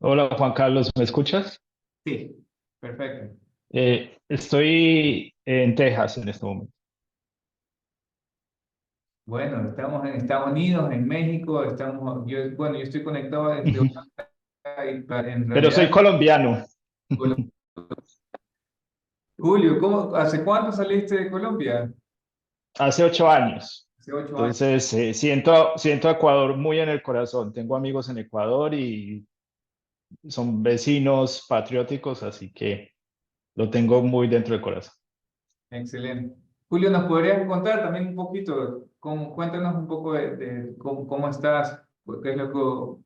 Hola Juan Carlos, ¿me escuchas? Sí, perfecto. Estoy en Texas en este momento, Bueno, estamos en Estados Unidos, en México, yo estoy conectado desde Ujú. Oaxaca y en Pero soy realidad, colombiano. Colo- Julio, hace cuánto saliste de Colombia? Hace 8 años. Hace 8 años. Entonces siento a Ecuador muy en el corazón. Tengo amigos en Ecuador y son vecinos patrióticos, así que lo tengo muy dentro del corazón. Excelente. Julio, ¿nos podrías contar también un poquito, cuéntanos un poco de cómo estás, qué es lo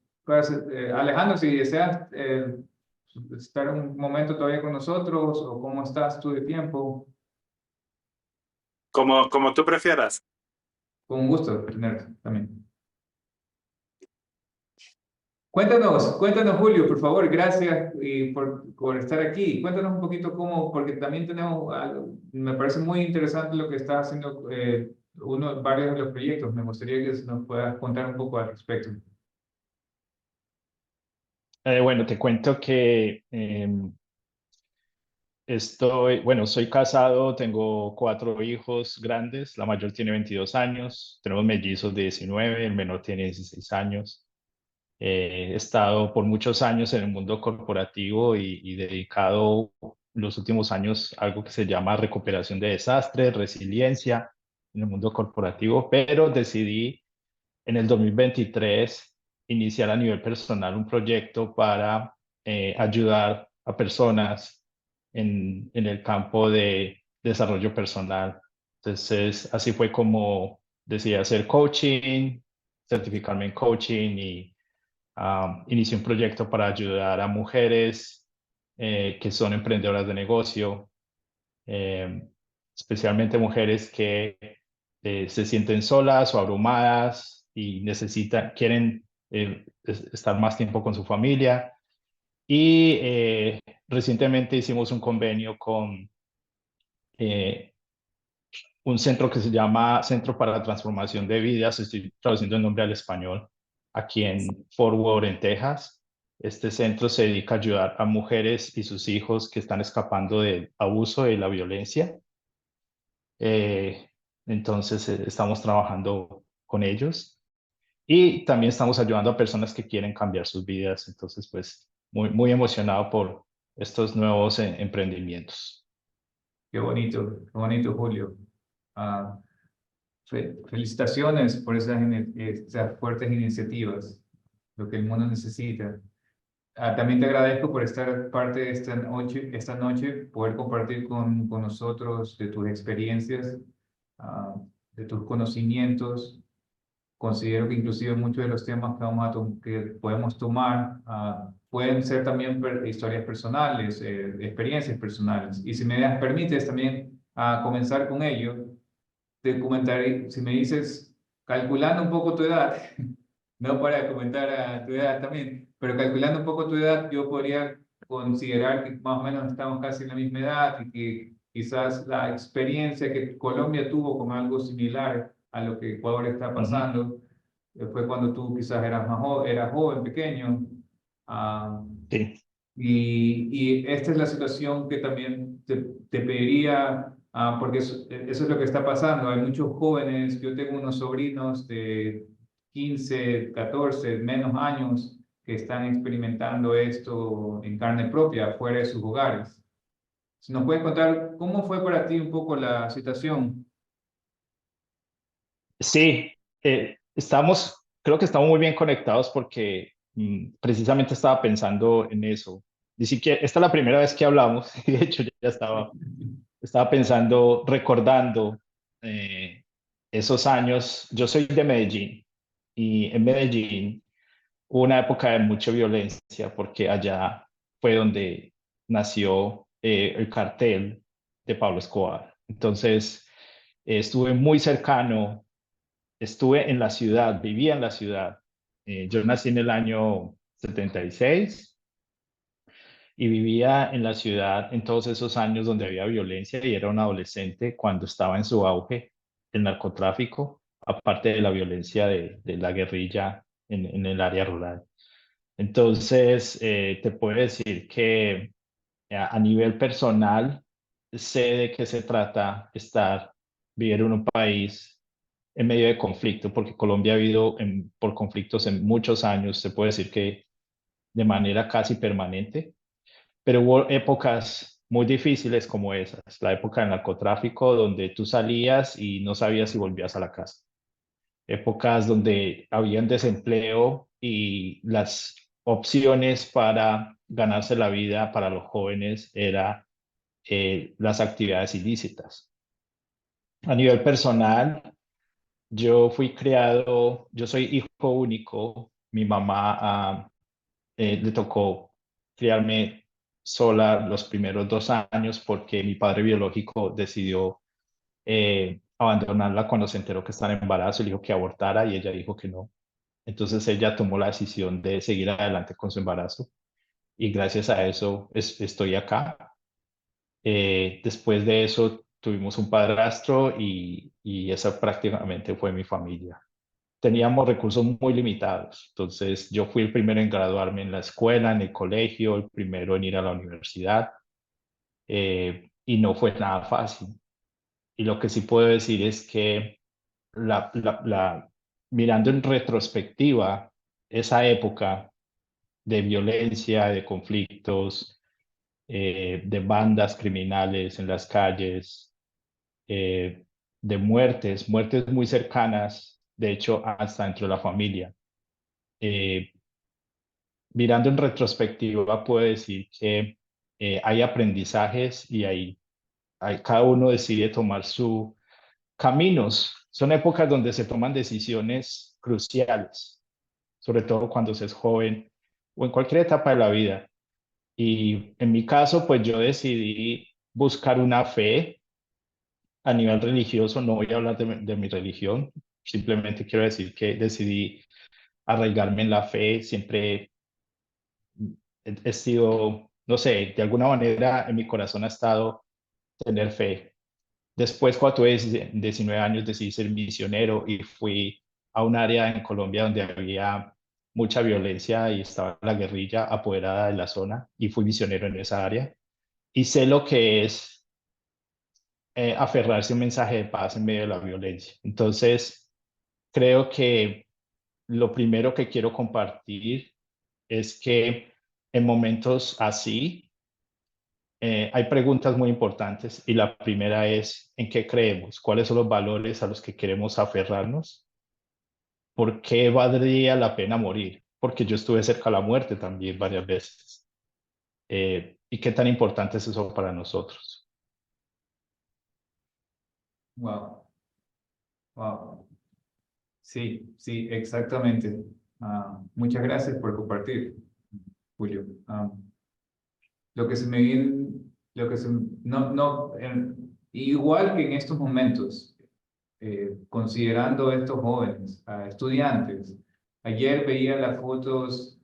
Alejandro, si deseas estar un momento todavía con nosotros o cómo estás tú de tiempo, Como tú prefieras. con gusto tenerte también. Cuéntanos, Julio, por favor, gracias por estar aquí. Cuéntanos un poquito cómo, porque también tenemos algo, me parece muy interesante lo que está haciendo varios de los proyectos. Me gustaría que nos puedas contar un poco al respecto. Bueno, te cuento que soy casado, tengo 4 hijos grandes, la mayor tiene 22 años, tenemos mellizos de 19, el menor tiene 16 años. He estado por muchos años en el mundo corporativo y dedicado los últimos años a algo que se llama recuperación de desastres, resiliencia en el mundo corporativo, pero decidí en el 2023 iniciar a nivel personal un proyecto para ayudar a personas en el campo de desarrollo personal. Entonces, así fue como decidí hacer coaching, certificarme en coaching y inicié un proyecto para ayudar a mujeres que son emprendedoras de negocio, eh, especialmente mujeres que se sienten solas o abrumadas y quieren estar más tiempo con su familia. Y recientemente hicimos un convenio con eh, un centro que se llama Centro para la Transformación de Vidas, estoy traduciendo el nombre al español, aquí en Fort Worth, en Texas. Este centro se dedica a ayudar a mujeres y sus hijos que están escapando del abuso y la violencia. Eh, entonces, estamos trabajando con ellos y también estamos ayudando a personas que quieren cambiar sus vidas. Entonces, pues, muy emocionado por estos nuevos emprendimientos. Qué bonito, Julio. Ah, Felicitaciones por esas fuertes iniciativas, lo que el mundo necesita. También te agradezco por estar parte de esta noche, poder compartir con nosotros de tus experiencias, ah, de tus conocimientos. Considero que inclusive muchos de los temas que podemos tomar pueden ser también historias personales, experiencias personales. Y si permites también comenzar con ello, te comentaré, si me dices, calculando un poco tu edad, no para comentar a tu edad también, pero calculando un poco tu edad, yo podría considerar que más o menos estamos casi en la misma edad y que quizás la experiencia que Colombia tuvo con algo similar a lo que Ecuador está Ujú. pasando, fue cuando tú quizás eras joven, pequeño, ah, Sí. y esta es la situación que también te pediría, porque eso es lo que está pasando. Hay muchos jóvenes, yo tengo unos sobrinos de 15, 14, menos años que están experimentando esto en carne propia, fuera de sus hogares. Si nos puedes contar cómo fue para ti un poco la situación. Sí, creo que estamos muy bien conectados porque precisamente estaba pensando en eso. Ni siquiera, esta es la primera vez que hablamos, y de hecho ya estaba pensando, recordando eh, esos años. Yo soy de Medellín y en Medellín hubo una época de mucha violencia porque allá fue donde nació el cartel de Pablo Escobar. Entonces, estuve muy cercano. Estuve en la ciudad, vivía en la ciudad. Yo nací en el año 76 y vivía en la ciudad en todos esos años donde había violencia y era un adolescente cuando estaba en su auge el narcotráfico, aparte de la violencia de la guerrilla en el área rural. Entonces, te puedo decir que a nivel personal, sé de qué se trata vivir en un país en medio de conflicto, porque Colombia ha vivido por conflictos en muchos años, se puede decir que de manera casi permanente, pero hubo épocas muy difíciles como esas, la época del narcotráfico, donde tú salías y no sabías si volvías a la casa, épocas donde había un desempleo y las opciones para ganarse la vida para los jóvenes era las actividades ilícitas. A nivel personal, yo soy hijo único, mi mamá le tocó criarme sola los primeros 2 años porque mi padre biológico decidió abandonarla cuando se enteró que estaba en embarazo y le dijo que abortara y ella dijo que no. Entonces ella tomó la decisión de seguir adelante con su embarazo y gracias a eso estoy acá. Después de eso tuvimos un padrastro y esa prácticamente fue mi familia. Teníamos recursos muy limitados, entonces yo fui el primero en graduarme en la escuela, en el colegio, el primero en ir a la universidad y no fue nada fácil. Y lo que sí puedo decir es que la, la, la, mirando en retrospectiva, esa época de violencia, de conflictos, de bandas criminales en las calles, eh, de muertes muy cercanas, de hecho, hasta dentro de la familia. Eh, Mirando en retrospectiva, puedo decir que hay aprendizajes y cada uno decide tomar sus caminos. Son épocas donde se toman decisiones cruciales, sobre todo cuando se es joven o en cualquier etapa de la vida. Y en mi caso, pues yo decidí buscar una fe a nivel religioso. No voy a hablar de mi religión, simplemente quiero decir que decidí arraigarme en la fe. Siempre he sido, no sé, de alguna manera en mi corazón ha estado tener fe. Después, cuando tuve 19 años, decidí ser misionero y fui a un área en Colombia donde había mucha violencia y estaba la guerrilla apoderada de la zona y fui misionero en esa área. Y sé lo que es aferrarse a un mensaje de paz en medio de la violencia. Entonces, creo que lo primero que quiero compartir es que en momentos así hay preguntas muy importantes y la primera es, ¿en qué creemos? ¿Cuáles son los valores a los que queremos aferrarnos? ¿Por qué valdría la pena morir? Porque yo estuve cerca de la muerte también varias veces. ¿Y qué tan importante es eso para nosotros? Wow, wow. Sí, sí, exactamente. Muchas gracias por compartir, Julio. Lo que se me viene, lo que se, no, no, igual que en estos momentos, considerando estos jóvenes, estudiantes, ayer veía las fotos,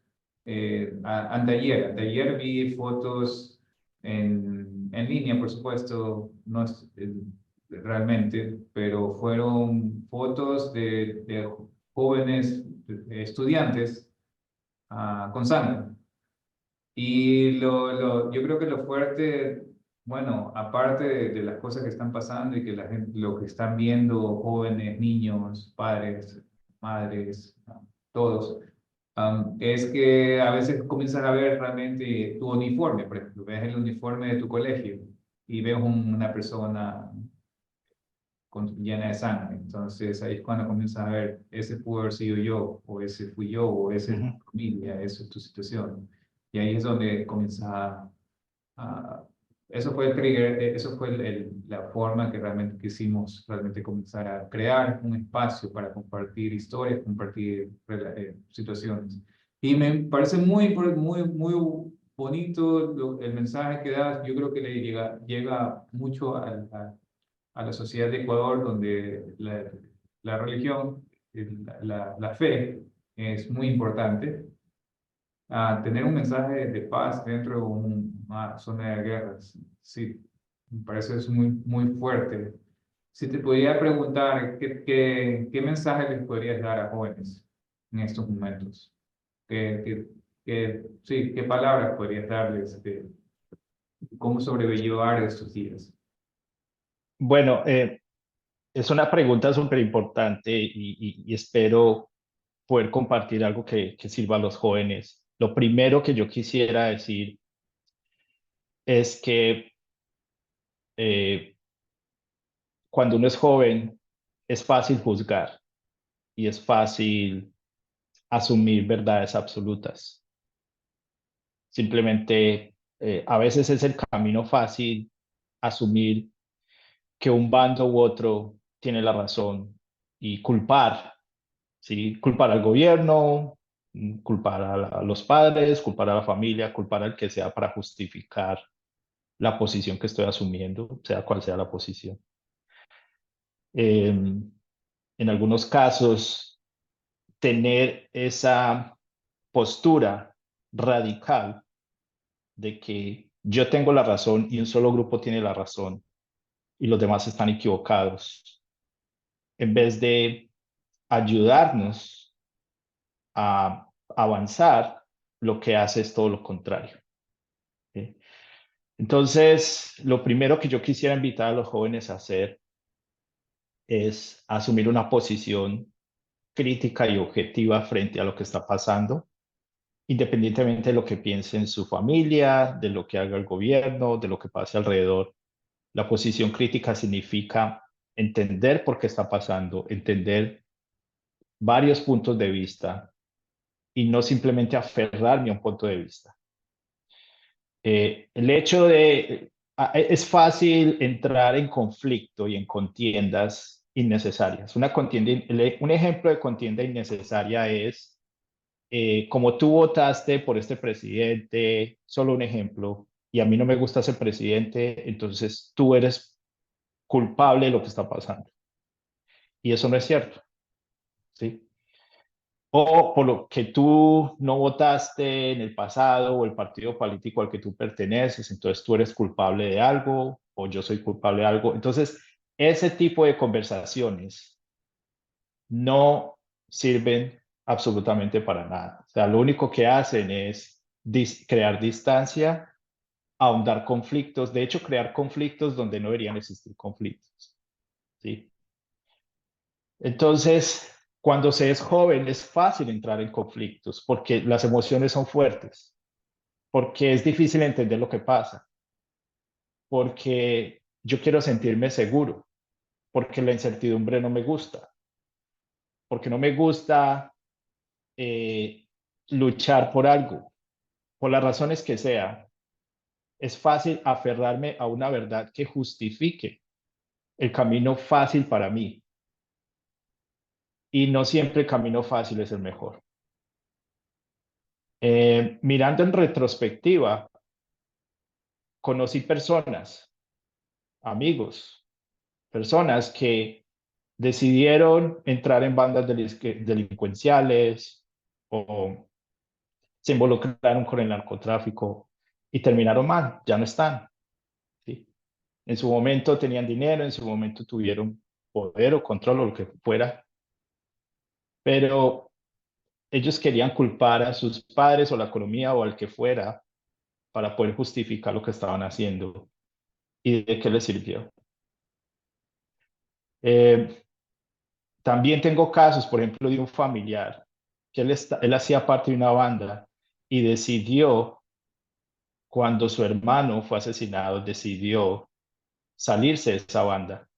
anteayer vi fotos en línea, por supuesto, no es realmente, pero fueron fotos de jóvenes estudiantes con sangre. Y yo creo que lo fuerte, bueno, aparte de las cosas que están pasando y que la gente, lo que están viendo jóvenes, niños, padres, madres, todos, es que a veces comienzas a ver realmente tu uniforme, por ejemplo, ves el uniforme de tu colegio y ves una persona llena de sangre. Entonces ahí es cuando comienzas a ver, ese pudo haber sido yo, o ese fui yo, o ese es Ujú, tu familia, eso es tu situación. Y ahí es donde comienzas eso fue el trigger, eso fue la forma que realmente quisimos realmente comenzar a crear un espacio para compartir historias, compartir situaciones. Y me parece muy bonito el mensaje que das. Yo creo que le llega mucho a la sociedad de Ecuador, donde la religión, la fe es muy importante. Tener un mensaje de paz dentro de una zona de guerras, sí, me parece es muy fuerte. Si te pudiera preguntar, ¿qué mensaje les podrías dar a jóvenes en estos momentos? ¿Qué, sí, ¿qué palabras podrías darles de cómo sobrellevar estos días? Bueno, es una pregunta súper importante y espero poder compartir algo que sirva a los jóvenes. Lo primero que yo quisiera decir es que eh, cuando uno es joven es fácil juzgar y es fácil asumir verdades absolutas. Simplemente a veces es el camino fácil asumir que un bando u otro tiene la razón y culpar, ¿sí? Culpar al gobierno, culpar a los padres, culpar a la familia, culpar al que sea para justificar la posición que estoy asumiendo, sea cual sea la posición. En algunos casos, tener esa postura radical de que yo tengo la razón y un solo grupo tiene la razón y los demás están equivocados, en vez de ayudarnos a avanzar, lo que hace es todo lo contrario. ¿Sí? Entonces, lo primero que yo quisiera invitar a los jóvenes a hacer es asumir una posición crítica y objetiva frente a lo que está pasando, independientemente de lo que piense en su familia, de lo que haga el gobierno, de lo que pase alrededor. La posición crítica significa entender por qué está pasando, entender varios puntos de vista y no simplemente aferrarme a un punto de vista. El hecho de, es fácil entrar en conflicto y en contiendas innecesarias. Un ejemplo de contienda innecesaria es, como tú votaste por este presidente, solo un ejemplo, y a mí no me gusta ese presidente, entonces tú eres culpable de lo que está pasando. Y eso no es cierto, ¿sí? O por lo que tú no votaste en el pasado o el partido político al que tú perteneces, entonces tú eres culpable de algo o yo soy culpable de algo. Entonces, ese tipo de conversaciones no sirven absolutamente para nada. O sea, lo único que hacen es crear distancia, ahondar conflictos, de hecho, crear conflictos donde no deberían existir conflictos, ¿sí? Entonces, cuando se es joven es fácil entrar en conflictos porque las emociones son fuertes, porque es difícil entender lo que pasa, porque yo quiero sentirme seguro, porque la incertidumbre no me gusta, porque no me gusta eh, luchar por algo, por las razones que sea. Es fácil aferrarme a una verdad que justifique el camino fácil para mí y no siempre el camino fácil es el mejor. Mirando en retrospectiva, conocí personas, amigos, personas que decidieron entrar en bandas delincuenciales o se involucraron con el narcotráfico y terminaron mal, ya no están. ¿Sí? En su momento tenían dinero, en su momento tuvieron poder o control o lo que fuera, pero ellos querían culpar a sus padres o la economía o al que fuera para poder justificar lo que estaban haciendo y de qué les sirvió. Eh, También tengo casos, por ejemplo, de un familiar que él hacía parte de una banda y decidió, cuando su hermano fue asesinado, decidió salirse de esa banda.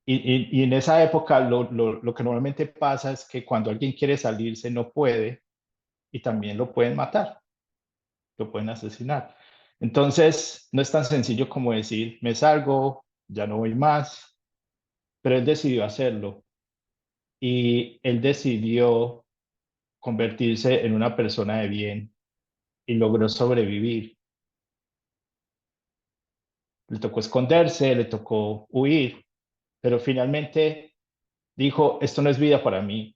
Y en esa época lo que normalmente pasa es que cuando alguien quiere salirse no puede y también lo pueden matar, lo pueden asesinar. Entonces, no es tan sencillo como decir, me salgo, ya no voy más, pero él decidió hacerlo y él decidió convertirse en una persona de bien y logró sobrevivir. Le tocó esconderse, le tocó huir, pero finalmente dijo, esto no es vida para mí.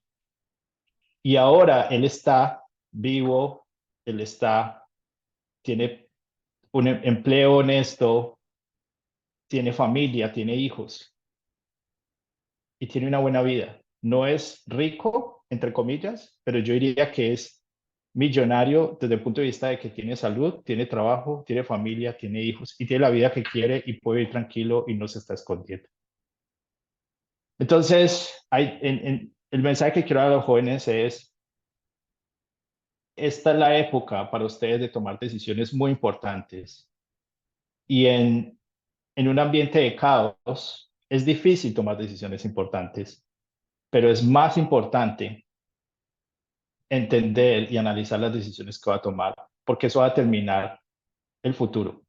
Y ahora él está vivo, él tiene un empleo honesto, tiene familia, tiene hijos y tiene una buena vida. No es rico, entre comillas, pero yo diría que es millonario desde el punto de vista de que tiene salud, tiene trabajo, tiene familia, tiene hijos y tiene la vida que quiere y puede ir tranquilo y no se está escondiendo. Entonces, el mensaje que quiero dar a los jóvenes es, esta es la época para ustedes de tomar decisiones muy importantes y en un ambiente de caos es difícil tomar decisiones importantes, pero es más importante entender y analizar las decisiones que va a tomar, porque eso va a determinar el futuro.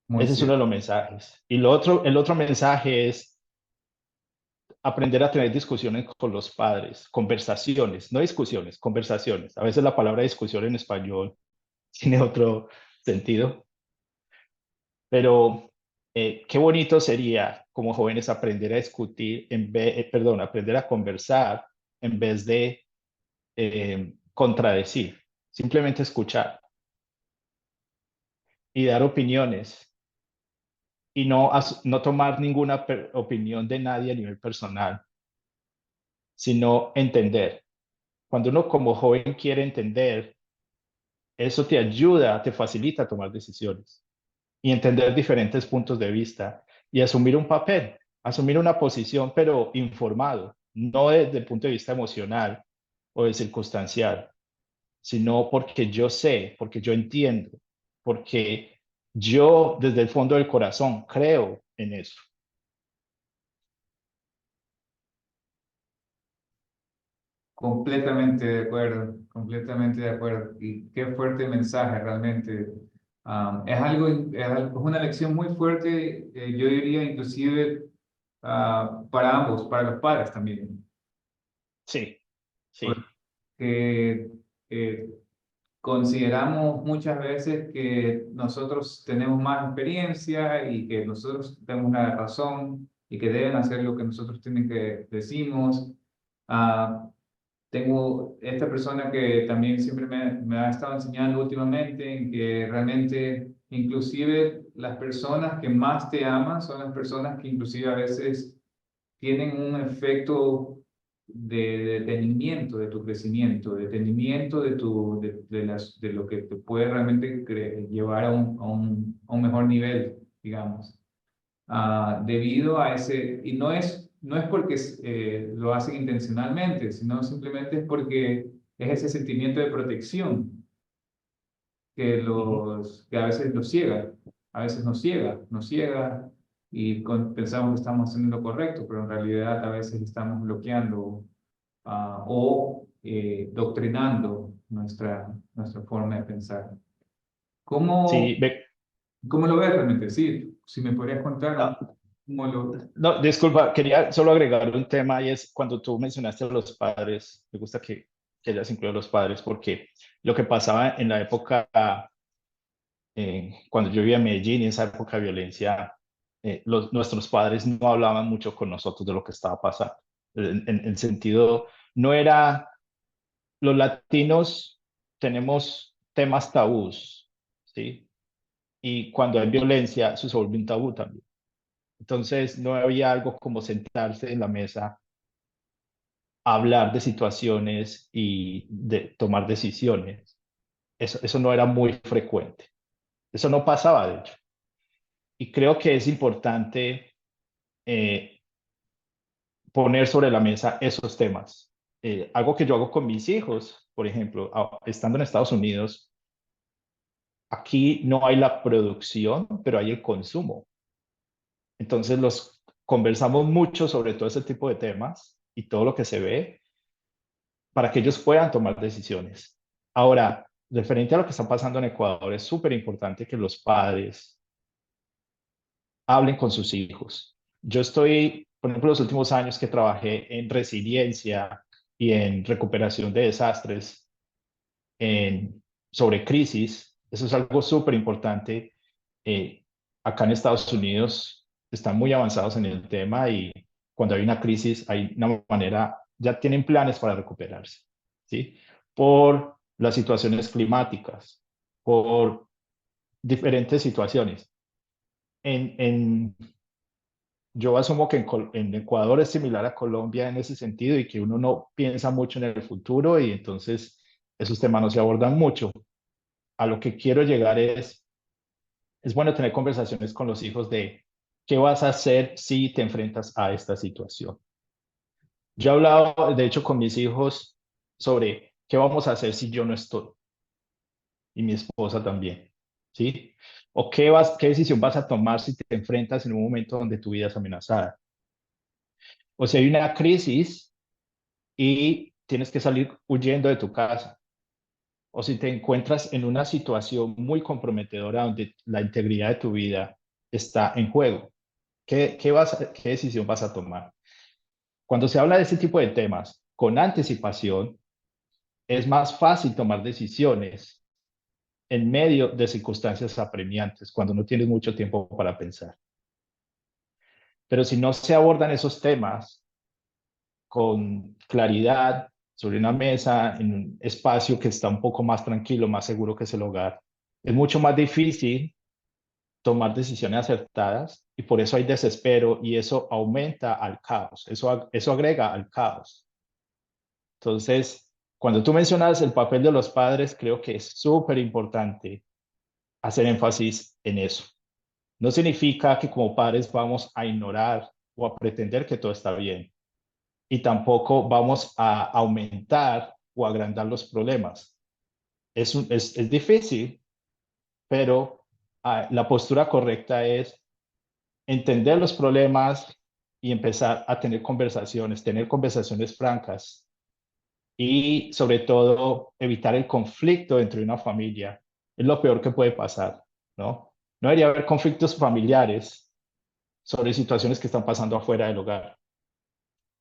Muy Ese es uno de cierto. los mensajes. Y el otro mensaje es aprender a tener discusiones con los padres, conversaciones, no discusiones, conversaciones. A veces la palabra discusión en español tiene otro sentido, pero qué bonito sería como jóvenes aprender a discutir, perdón, aprender a conversar en vez de contradecir, simplemente escuchar y dar opiniones y no tomar ninguna opinión de nadie a nivel personal, sino entender. Cuando uno como joven quiere entender, eso te ayuda, te facilita tomar decisiones y entender diferentes puntos de vista y asumir un papel, asumir una posición, pero informado, no desde el punto de vista emocional o de circunstancial, sino porque yo sé, porque yo entiendo, porque yo desde el fondo del corazón creo en eso. Completamente de acuerdo, completamente de acuerdo. Y qué fuerte mensaje realmente. Es una lección muy fuerte, yo diría inclusive para ambos, para los padres también, Sí, sí. porque eh, consideramos muchas veces que nosotros tenemos más experiencia y que nosotros tenemos la razón y que deben hacer lo que nosotros tienen que decimos. Ah, Tengo esta persona que también siempre me ha estado enseñando últimamente en que realmente inclusive las personas que más te aman son las personas que inclusive a veces tienen un efecto de detenimiento de tu crecimiento, detenimiento de lo que te puede realmente llevar a un mejor nivel, digamos, debido a ese, y no es porque lo hacen intencionalmente, sino simplemente es porque es ese sentimiento de protección Ujú. que a veces los ciega, a veces nos ciega y pensamos que estamos haciendo lo correcto, pero en realidad a veces estamos bloqueando o doctrinando nuestra forma de pensar. Sí, ¿Cómo, cómo lo ves realmente? Sí, si me podrías contar no, cómo lo... no, disculpa, quería solo agregar un tema y es cuando tú mencionaste a los padres, me gusta que hayas incluido a los padres porque lo que pasaba en la época, cuando yo vivía en Medellín, en esa época de violencia, nuestros padres no hablaban mucho con nosotros de lo que estaba pasando. En el sentido, no era, los latinos tenemos temas tabús, ¿sí? Y cuando hay violencia, eso se vuelve un tabú también. Entonces, no había algo como sentarse en la mesa, hablar de situaciones y de tomar decisiones. Eso no era muy frecuente. Eso no pasaba, de hecho. Y creo que es importante eh, poner sobre la mesa esos temas. Algo que yo hago con mis hijos, por ejemplo, estando en Estados Unidos, aquí no hay la producción, pero hay el consumo. Entonces los conversamos mucho sobre todo ese tipo de temas y todo lo que se ve para que ellos puedan tomar decisiones. Ahora, referente a lo que está pasando en Ecuador, es súper importante que los padres hablen con sus hijos. Yo estoy, por ejemplo, los últimos años que trabajé en resiliencia y en recuperación de desastres, sobre crisis, eso es algo súper importante. Eh, Acá en Estados Unidos están muy avanzados en el tema y cuando hay una crisis hay una manera, ya tienen planes para recuperarse, ¿sí? Por las situaciones climáticas, por diferentes situaciones. En yo asumo que en Ecuador es similar a Colombia en ese sentido y que uno no piensa mucho en el futuro y entonces esos temas no se abordan mucho. A lo que quiero llegar es bueno tener conversaciones con los hijos de qué vas a hacer si te enfrentas a esta situación. Yo he hablado, de hecho, con mis hijos sobre qué vamos a hacer si yo no estoy y mi esposa también, ¿sí? O qué decisión vas a tomar si te enfrentas en un momento donde tu vida es amenazada. O si hay una crisis y tienes que salir huyendo de tu casa. O si te encuentras en una situación muy comprometedora donde la integridad de tu vida está en juego. ¿Qué decisión vas a tomar? Cuando se habla de este tipo de temas con anticipación, es más fácil tomar decisiones en medio de circunstancias apremiantes, cuando no tienes mucho tiempo para pensar. Pero si no se abordan esos temas con claridad sobre una mesa, en un espacio que está un poco más tranquilo, más seguro que es el hogar, es mucho más difícil tomar decisiones acertadas y por eso hay desespero y eso aumenta al caos, eso agrega al caos. Entonces, cuando tú mencionas el papel de los padres, creo que es súper importante hacer énfasis en eso. No significa que como padres vamos a ignorar o a pretender que todo está bien y tampoco vamos a aumentar o agrandar los problemas. Es difícil, pero la postura correcta es entender los problemas y empezar a tener conversaciones francas y sobre todo evitar el conflicto dentro de una familia. Es lo peor que puede pasar, ¿no? No debería haber conflictos familiares sobre situaciones que están pasando afuera del hogar,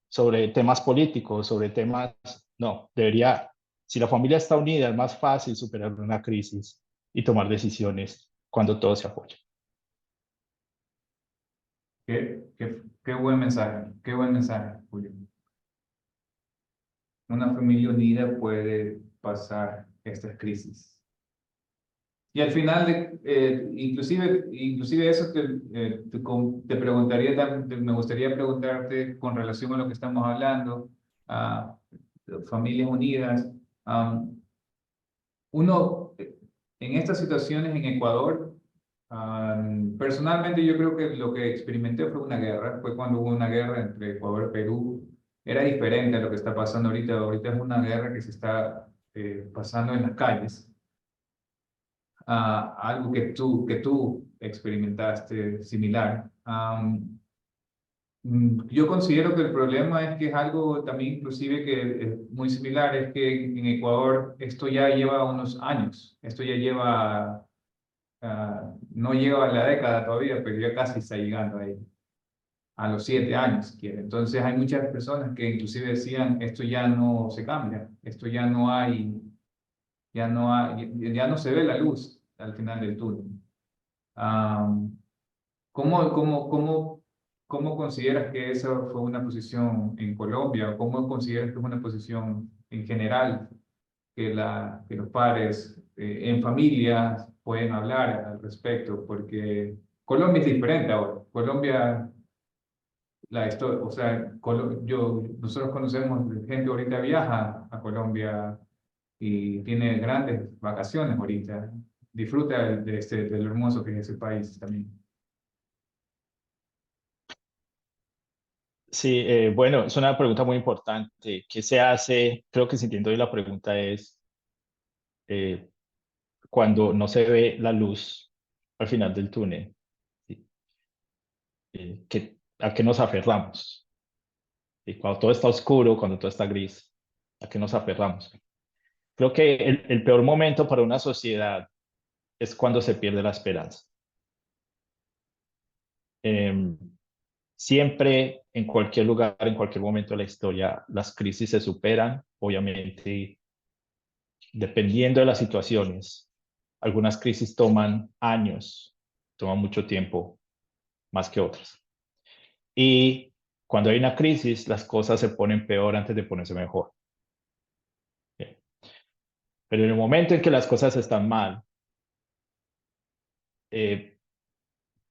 sobre temas políticos, sobre temas, no, debería, si la familia está unida, es más fácil superar una crisis y tomar decisiones cuando todos se apoyan. Qué qué buen mensaje, Julio. Una familia unida puede pasar estas crisis. Y al final, inclusive eso te preguntaría, me gustaría preguntarte con relación a lo que estamos hablando, a familias unidas. Uno, en estas situaciones en Ecuador, personalmente yo creo que lo que experimenté fue una guerra, fue cuando hubo una guerra entre Ecuador y Perú. Era diferente a lo que está pasando ahorita. Ahorita es una guerra que se está pasando en las calles. Algo que tú experimentaste similar. Yo considero que el problema es que es algo también inclusive que es muy similar, es que en Ecuador esto ya lleva unos años, esto ya lleva, no lleva la década todavía, pero ya casi está llegando ahí, a los 7 años, si quiere. Entonces hay muchas personas que inclusive decían, esto ya no se cambia, esto ya no hay, ya no se ve la luz al final del túnel. Am, ¿Cómo consideras que esa fue una posición en Colombia? ¿Cómo consideras que es una posición en general que los padres en familias pueden hablar al respecto? Porque Colombia es diferente ahora. Colombia, la historia, o sea, nosotros conocemos gente ahorita viaja a Colombia y tiene grandes vacaciones ahorita. Disfruta de lo hermoso que es ese país también. Sí, bueno, es una pregunta muy importante. ¿Qué se hace? Creo que si entiendo bien la pregunta es eh, cuando no se ve la luz al final del túnel, ¿sí? ¿A qué nos aferramos? Y cuando todo está oscuro, cuando todo está gris, ¿a qué nos aferramos? Creo que el peor momento para una sociedad es cuando se pierde la esperanza. Em, Siempre, en cualquier lugar, en cualquier momento de la historia, las crisis se superan, obviamente, dependiendo de las situaciones. Algunas crisis toman años, toman mucho tiempo, más que otras. Y cuando hay una crisis, las cosas se ponen peor antes de ponerse mejor. Bien. Pero en el momento en que las cosas están mal, eh,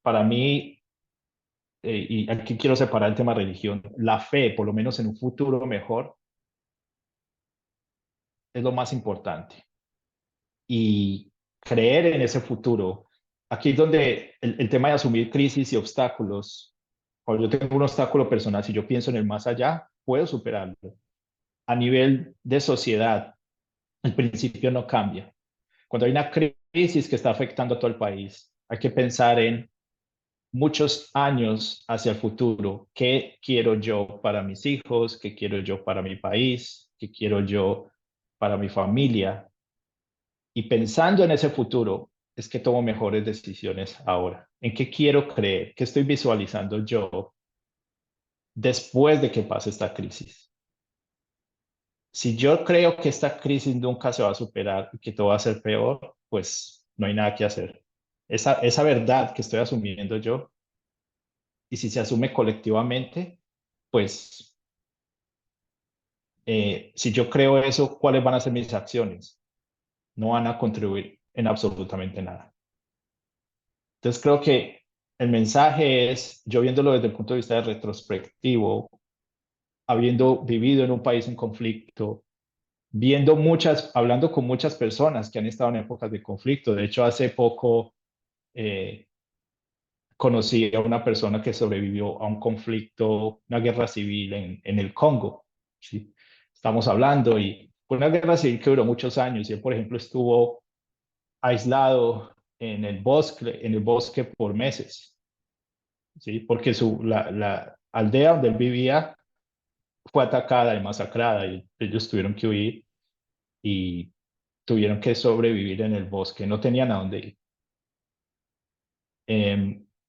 para mí y aquí quiero separar el tema religión, la fe, por lo menos en un futuro mejor, es lo más importante. Y creer en ese futuro, aquí es donde el tema de asumir crisis y obstáculos, cuando yo tengo un obstáculo personal, si yo pienso en el más allá, puedo superarlo. A nivel de sociedad, el principio no cambia. Cuando hay una crisis que está afectando a todo el país, hay que pensar en muchos años hacia el futuro. ¿Qué quiero yo para mis hijos? ¿Qué quiero yo para mi país? ¿Qué quiero yo para mi familia? Y pensando en ese futuro, es que tomo mejores decisiones ahora. ¿En qué quiero creer? ¿Qué estoy visualizando yo después de que pase esta crisis? Si yo creo que esta crisis nunca se va a superar y que todo va a ser peor, pues no hay nada que hacer. Esa verdad que estoy asumiendo yo, y si se asume colectivamente, pues si yo creo eso, ¿cuáles van a ser mis acciones? No van a contribuir en absolutamente nada. Entonces creo que el mensaje es, yo viéndolo desde el punto de vista de retrospectivo, habiendo vivido en un país en conflicto, hablando con muchas personas que han estado en épocas de conflicto. De hecho, hace poco eh, conocí a una persona que sobrevivió a un conflicto, una guerra civil en el Congo. ¿Sí? Estamos hablando y fue una guerra civil que duró muchos años y él, por ejemplo, estuvo aislado en el bosque por meses, ¿sí? Porque la aldea donde él vivía fue atacada y masacrada y ellos tuvieron que huir y tuvieron que sobrevivir en el bosque, no tenían a dónde ir.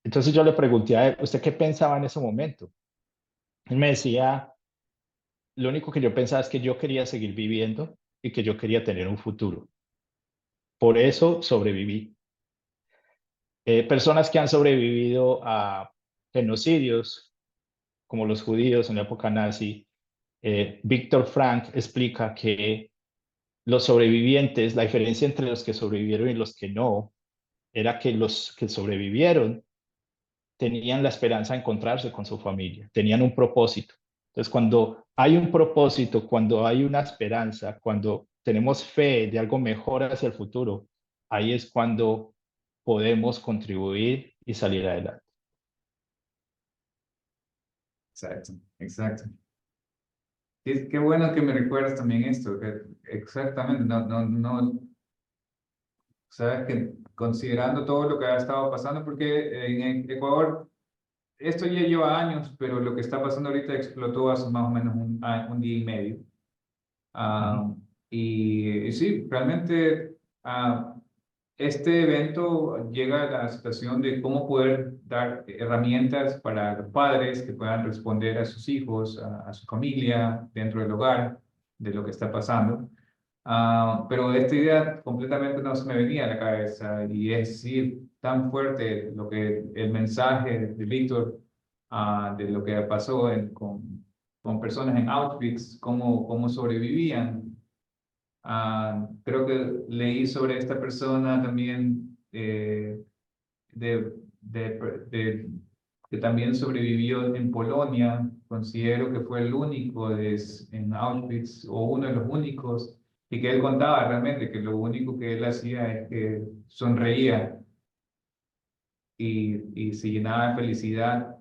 Entonces yo le pregunté a él, ¿usted qué pensaba en ese momento? Él me decía, lo único que yo pensaba es que yo quería seguir viviendo y que yo quería tener un futuro. Por eso sobreviví. Personas que han sobrevivido a genocidios, como los judíos en la época nazi, Víctor Frank explica que los sobrevivientes, la diferencia entre los que sobrevivieron y los que no, era que los que sobrevivieron tenían la esperanza de encontrarse con su familia, tenían un propósito. Entonces, cuando hay un propósito, cuando hay una esperanza, cuando tenemos fe de algo mejor hacia el futuro, ahí es cuando podemos contribuir y salir adelante. Exacto, exacto. Qué bueno que me recuerdas también esto, que exactamente, no, sabes que considerando todo lo que ha estado pasando, porque en Ecuador esto ya lleva años, pero lo que está pasando ahorita explotó hace más o menos un día y medio. Ujú. Ah, y sí, realmente este evento llega a la situación de cómo poder dar herramientas para los padres que puedan responder a sus hijos, a su familia, dentro del hogar, de lo que está pasando. Pero esta idea completamente no se me venía a la cabeza y es decir, tan fuerte lo que el mensaje de Víctor, de lo que pasó con personas en Auschwitz, cómo sobrevivían. Creo que leí sobre esta persona también de, que también sobrevivió en Polonia. Considero que fue el único en Auschwitz o uno de los únicos y que él contaba realmente que lo único que él hacía es que sonreía y se llenaba de felicidad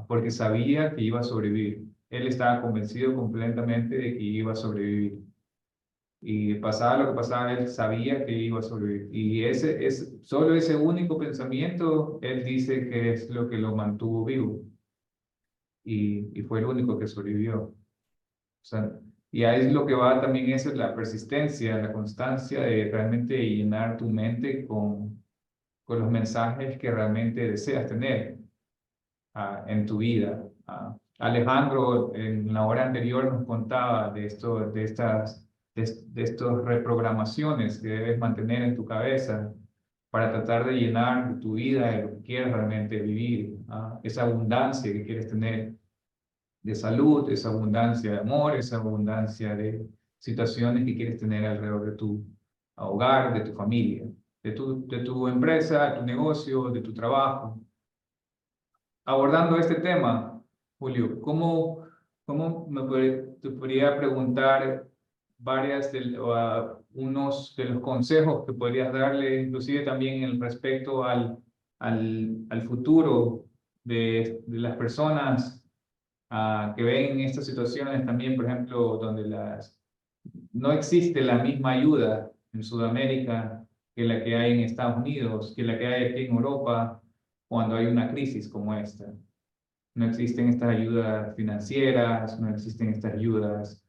porque sabía que iba a sobrevivir. Él estaba convencido completamente de que iba a sobrevivir. Y pasaba lo que pasaba, él sabía que iba a sobrevivir. Y solo ese único pensamiento, él dice que es lo que lo mantuvo vivo. Y fue el único que sobrevivió. O sea, y ahí es lo que va también, eso es la persistencia, la constancia de realmente llenar tu mente con los mensajes que realmente deseas tener en tu vida. Alejandro en la hora anterior nos contaba de estas reprogramaciones que debes mantener en tu cabeza para tratar de llenar tu vida de lo que quieres realmente vivir, esa abundancia que quieres tener de salud, esa abundancia de amor, esa abundancia de situaciones que quieres tener alrededor de tu hogar, de tu familia, de tu empresa, de tu negocio, de tu trabajo. abordando este tema, Julio, cómo te podría preguntar unos de los consejos que podrías darle, inclusive también en respecto al futuro de las personas que ven estas situaciones también, por ejemplo, donde no existe la misma ayuda en Sudamérica que la que hay en Estados Unidos, que la que hay aquí en Europa, cuando hay una crisis como esta. No existen estas ayudas financieras, no existen estas ayudas.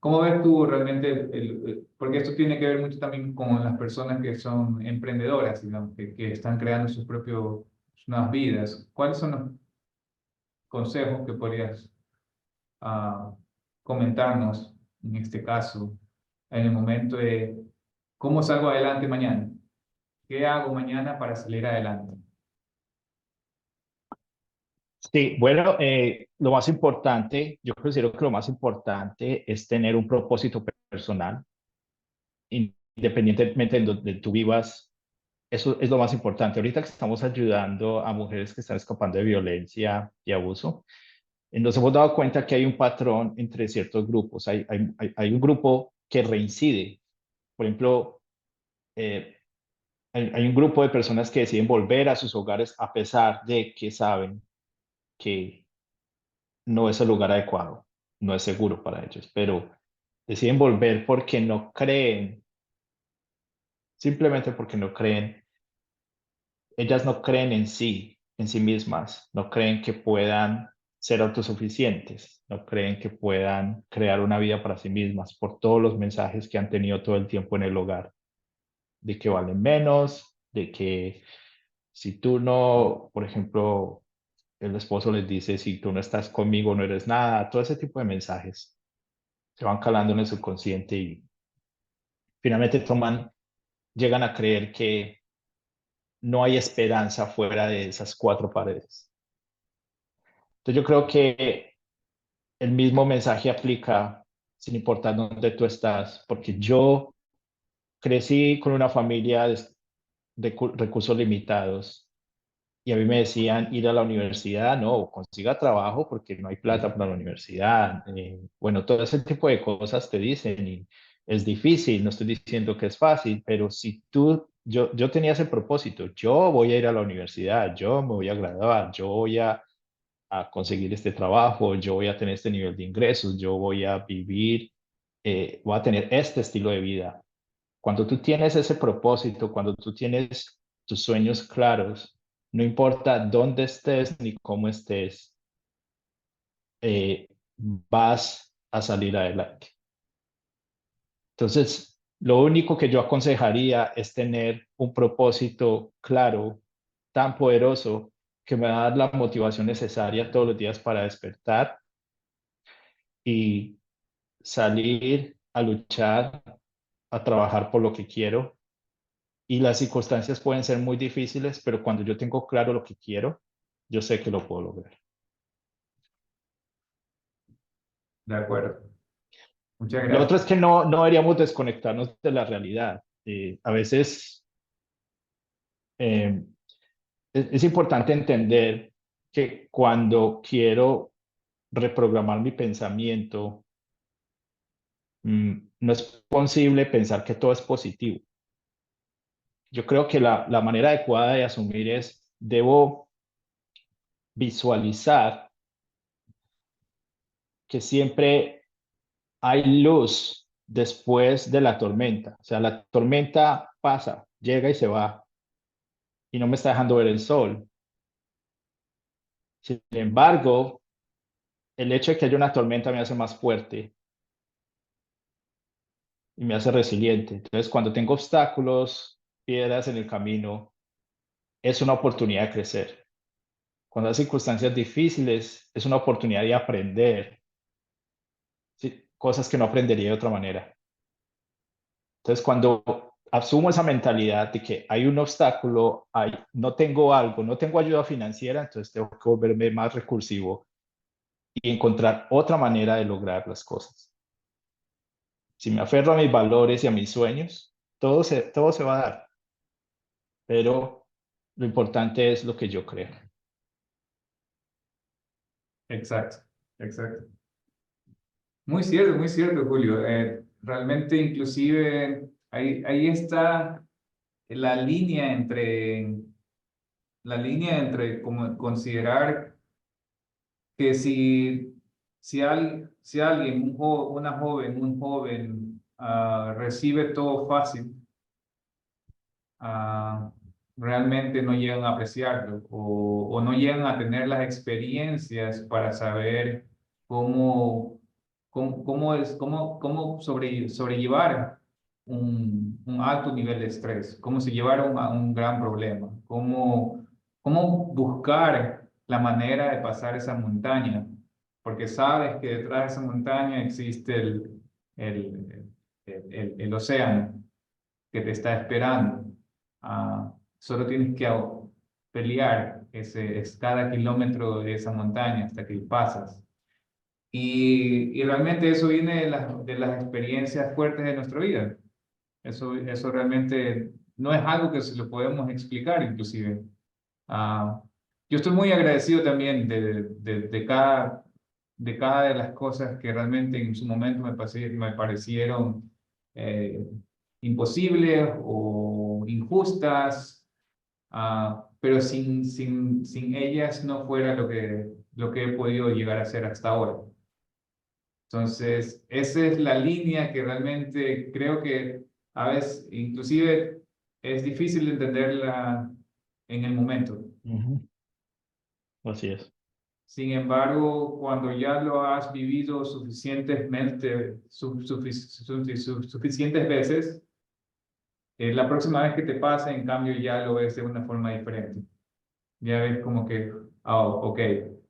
¿Cómo ves tú realmente? Porque esto tiene que ver mucho también con las personas que son emprendedoras, digamos, que están creando sus nuevas vidas. ¿Cuáles son los consejos que podrías ah, comentarnos en este caso, en el momento de cómo salgo adelante mañana? ¿Qué hago mañana para salir adelante? Sí, bueno, lo más importante, yo considero que lo más importante es tener un propósito personal, independientemente de donde tú vivas. Eso es lo más importante. Ahorita que estamos ayudando a mujeres que están escapando de violencia y abuso, nos hemos dado cuenta que hay un patrón entre ciertos grupos. Hay un grupo que reincide. Por ejemplo, eh, hay un grupo de personas que deciden volver a sus hogares a pesar de que saben que no es el lugar adecuado, no es seguro para ellos, pero deciden volver porque no creen, simplemente porque no creen. Ellas no creen en sí mismas, no creen que puedan ser autosuficientes, no creen que puedan crear una vida para sí mismas por todos los mensajes que han tenido todo el tiempo en el hogar, de que valen menos, de que si tú no, por ejemplo, el esposo les dice, si tú no estás conmigo no eres nada, todo ese tipo de mensajes se van calando en el subconsciente y finalmente llegan a creer que no hay esperanza fuera de esas cuatro paredes. Entonces yo creo que el mismo mensaje aplica sin importar dónde tú estás, porque yo crecí con una familia de recursos limitados y a mí me decían ir a la universidad, no, consiga trabajo porque no hay plata para la universidad. Bueno, todo ese tipo de cosas te dicen y es difícil, no estoy diciendo que es fácil, pero si yo tenía ese propósito, yo voy a ir a la universidad, yo me voy a graduar, yo voy a conseguir este trabajo, yo voy a tener este nivel de ingresos, yo voy a vivir, voy a tener este estilo de vida. Cuando tú tienes ese propósito, cuando tú tienes tus sueños claros, no importa dónde estés ni cómo estés, eh, vas a salir adelante. Entonces, lo único que yo aconsejaría es tener un propósito claro, tan poderoso, que me va a dar la motivación necesaria todos los días para despertar y salir a luchar, a trabajar por lo que quiero. Y las circunstancias pueden ser muy difíciles, pero cuando yo tengo claro lo que quiero, yo sé que lo puedo lograr. De acuerdo. Muchas Lo otro es gracias. que no deberíamos desconectarnos de la realidad. A veces eh, es importante entender que cuando quiero reprogramar mi pensamiento, no es posible pensar que todo es positivo. Yo creo que la manera adecuada de asumir es, debo visualizar que siempre hay luz después de la tormenta. O sea, la tormenta pasa, llega y se va y no me está dejando ver el sol. Sin embargo, el hecho de que haya una tormenta me hace más fuerte y me hace resiliente. Entonces, cuando tengo obstáculos, piedras en el camino, es una oportunidad de crecer. Cuando hay circunstancias difíciles, es una oportunidad de aprender, ¿sí? Cosas que no aprendería de otra manera. Entonces, cuando asumo esa mentalidad de que hay un obstáculo, no tengo algo, no tengo ayuda financiera, entonces tengo que volverme más recursivo y encontrar otra manera de lograr las cosas. Si me aferro a mis valores y a mis sueños, todo se va a dar, pero lo importante es lo que yo creo. Exacto, exacto. Muy cierto, Julio. Realmente, inclusive, ahí está la línea entre, como considerar que si alguien, una joven, un joven, recibe todo fácil, ah, realmente no llegan a apreciarlo o no llegan a tener las experiencias para saber cómo, cómo sobrellevar un alto nivel de estrés, cómo se llevar a un gran problema, cómo buscar la manera de pasar esa montaña, porque sabes que detrás de esa montaña existe el, el océano que te está esperando. Solo tienes que pelear cada kilómetro de esa montaña hasta que pasas. Y realmente eso viene de las experiencias fuertes de nuestra vida. Eso realmente no es algo que se lo podemos explicar, inclusive. Ah, yo estoy muy agradecido también de cada de las cosas que realmente en su momento me parecieron eh, imposibles o injustas, pero sin ellas no fuera lo que he podido llegar a ser hasta ahora. Entonces, esa es la línea que realmente creo que a veces, inclusive, es difícil entenderla en el momento. Ujú. Así es. Sin embargo, cuando ya lo has vivido suficientes veces, la próxima vez que te pase, en cambio, ya lo ves de una forma diferente. Ya ves como que, ok,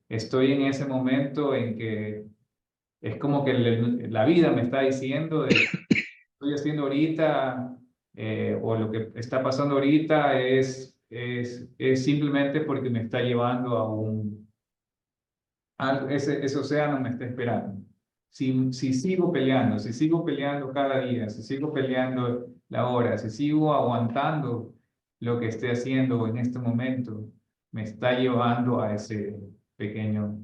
estoy en ese momento en que es como que la vida me está diciendo de que estoy haciendo ahorita o lo que está pasando ahorita es simplemente porque me está llevando a ese océano me está esperando. Si sigo peleando cada día, si sigo peleando la hora, si sigo aguantando lo que esté haciendo en este momento, me está llevando pequeño,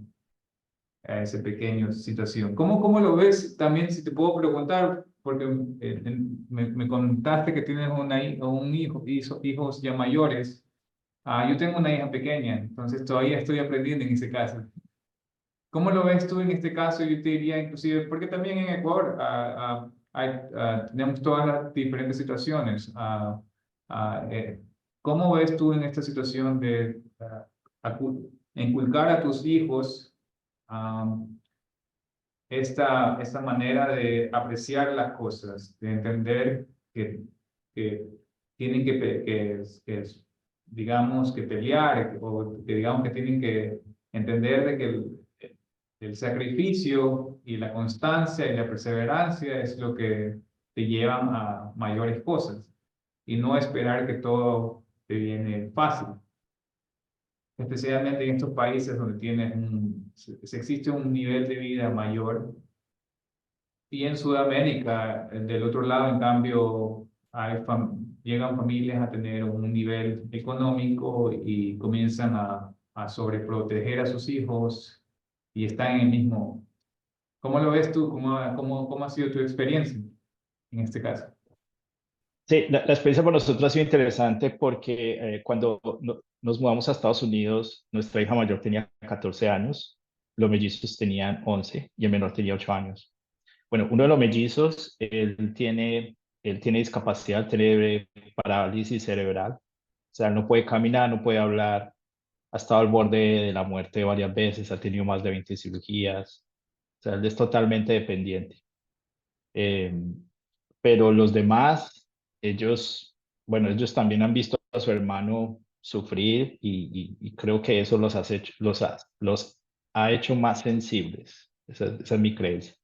a esa pequeña situación. ¿Cómo lo ves también, si te puedo preguntar? Porque me contaste que tienes un hijos ya mayores. Yo tengo una hija pequeña, entonces todavía estoy aprendiendo en ese caso. ¿Cómo lo ves tú en este caso? Yo te diría inclusive, porque también en Ecuador tenemos todas las diferentes situaciones. ¿Cómo ves tú en esta situación de inculcar a tus hijos ah, esta manera de apreciar las cosas, de entender que tienen digamos, que pelear, o que digamos que tienen que entender de que el sacrificio y la constancia y la perseverancia es lo que te llevan a mayores cosas y no esperar que todo te viene fácil, especialmente en estos países donde existe un nivel de vida mayor y en Sudamérica, del otro lado, en cambio, llegan familias a tener un nivel económico y comienzan a sobreproteger a sus hijos y están en el mismo. ¿Cómo lo ves tú? ¿Cómo ha sido tu experiencia en este caso? Sí, la experiencia para nosotros ha sido interesante porque cuando nos mudamos a Estados Unidos, nuestra hija mayor tenía 14 años, los mellizos tenían 11 y el menor tenía 8 años. Bueno, uno de los mellizos, él tiene discapacidad, tiene parálisis cerebral, o sea, no puede caminar, no puede hablar, ha estado al borde de la muerte varias veces, ha tenido más de 20 cirugías, o sea, él es totalmente dependiente. Eh, pero los demás, ellos, bueno, ellos también han visto a su hermano sufrir y creo que eso los ha hecho más sensibles. Esa es mi creencia.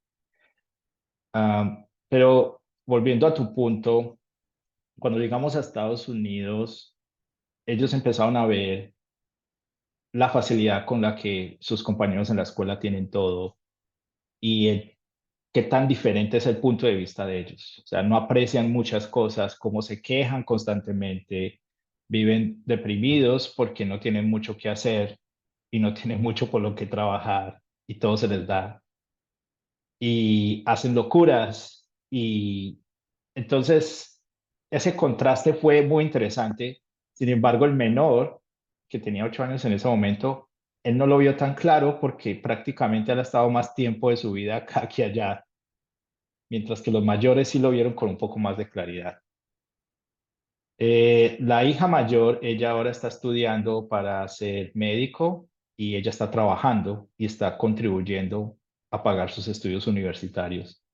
Pero volviendo a tu punto, cuando llegamos a Estados Unidos, ellos empezaron a ver la facilidad con la que sus compañeros en la escuela tienen todo y qué tan diferente es el punto de vista de ellos. O sea, no aprecian muchas cosas, como se quejan constantemente, viven deprimidos porque no tienen mucho que hacer y no tienen mucho por lo que trabajar. y todo se les da y hacen locuras y entonces ese contraste fue muy interesante. Sin embargo, el menor, que tenía 8 años en ese momento, él no lo vio tan claro porque prácticamente él ha estado más tiempo de su vida acá que allá, mientras que los mayores sí lo vieron con un poco más de claridad. La hija mayor, ella ahora está estudiando para ser médico y ella está trabajando y está contribuyendo a pagar sus estudios universitarios.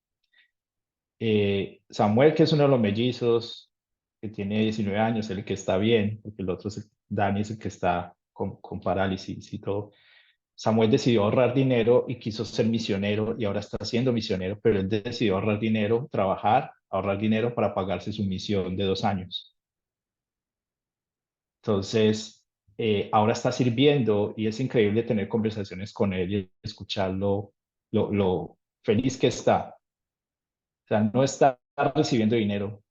Samuel, que es uno de los mellizos, que tiene 19 años, el que está bien, porque el otro, Dani, es el que está con parálisis y todo. Samuel decidió ahorrar dinero y quiso ser misionero y ahora está siendo misionero, pero él decidió ahorrar dinero, trabajar, ahorrar dinero para pagarse su misión de 2 años. Entonces, ahora está sirviendo y es increíble tener conversaciones con él y escucharlo, lo feliz que está. O sea, no está recibiendo dinero,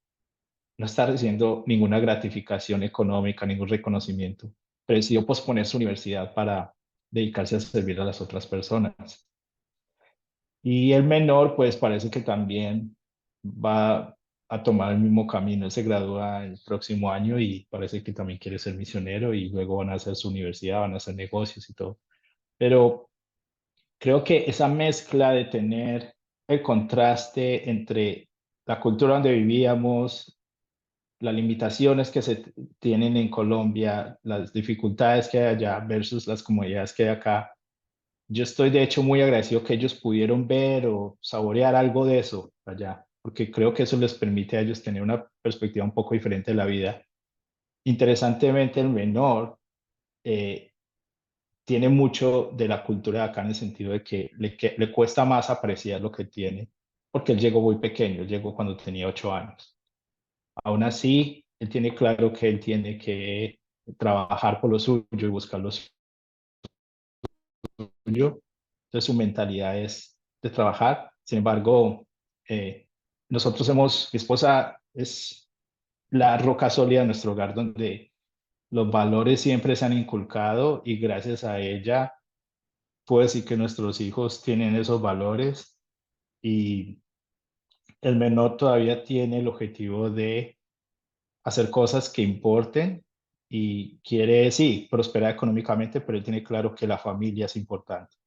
no está recibiendo ninguna gratificación económica, ningún reconocimiento, pero decidió posponer su universidad para dedicarse a servir a las otras personas. Y el menor, pues parece que también va a tomar el mismo camino. Él se gradúa el próximo año y parece que también quiere ser misionero y luego van a hacer su universidad, van a hacer negocios y todo. Pero creo que esa mezcla de tener el contraste entre la cultura donde vivíamos, las limitaciones que se tienen en Colombia, las dificultades que hay allá versus las comodidades que hay acá. Yo estoy de hecho muy agradecido que ellos pudieron ver o saborear algo de eso allá, porque creo que eso les permite a ellos tener una perspectiva un poco diferente de la vida. Interesantemente, el menor eh, tiene mucho de la cultura de acá en el sentido de que le cuesta más apreciar lo que tiene, porque él llegó muy pequeño, él llegó cuando tenía 8 años. Aún así, él tiene claro que él tiene que trabajar por lo suyo y buscar lo suyo. Entonces su mentalidad es de trabajar. Sin embargo, mi esposa es la roca sólida de nuestro hogar donde los valores siempre se han inculcado y gracias a ella puedo decir que nuestros hijos tienen esos valores y el menor todavía tiene el objetivo de hacer cosas que importen y quiere, sí, prosperar económicamente, pero él tiene claro que la familia es importante.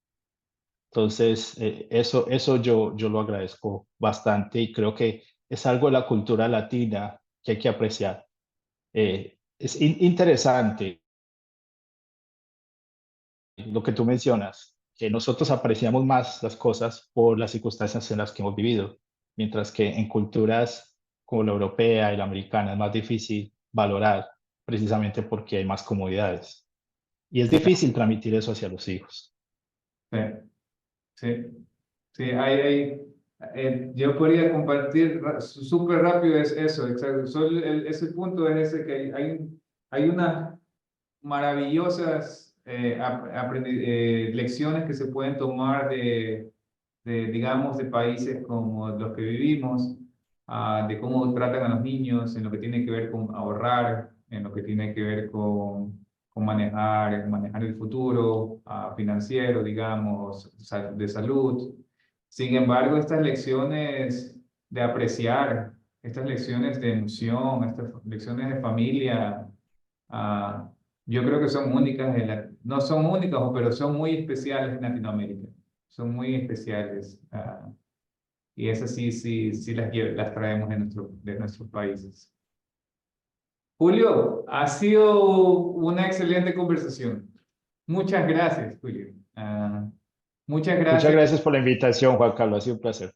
Entonces, eso yo lo agradezco bastante y creo que es algo de la cultura latina que hay que apreciar. Es interesante lo que tú mencionas, que nosotros apreciamos más las cosas por las circunstancias en las que hemos vivido, mientras que en culturas como la europea y la americana es más difícil valorar precisamente porque hay más comodidades. Y es difícil transmitir eso hacia los hijos. Sí, sí, sí, yo podría compartir súper rápido es eso, exacto. Solo ese punto es ese que hay unas maravillosas lecciones que se pueden tomar digamos, de países como los que vivimos, de cómo tratan a los niños, en lo que tiene que ver con ahorrar, en lo que tiene que ver con manejar el futuro financiero, digamos, de salud. Sin embargo, estas lecciones de apreciar, estas lecciones de emoción, estas lecciones de familia, ah, yo creo que son únicas, no son únicas, pero son muy especiales en Latinoamérica. Son muy especiales. Y esas sí las traemos de nuestros países. Julio, ha sido una excelente conversación. Muchas gracias, Julio. Muchas Muchas gracias. gracias por la invitación, Juan Carlos. Ha sido un placer.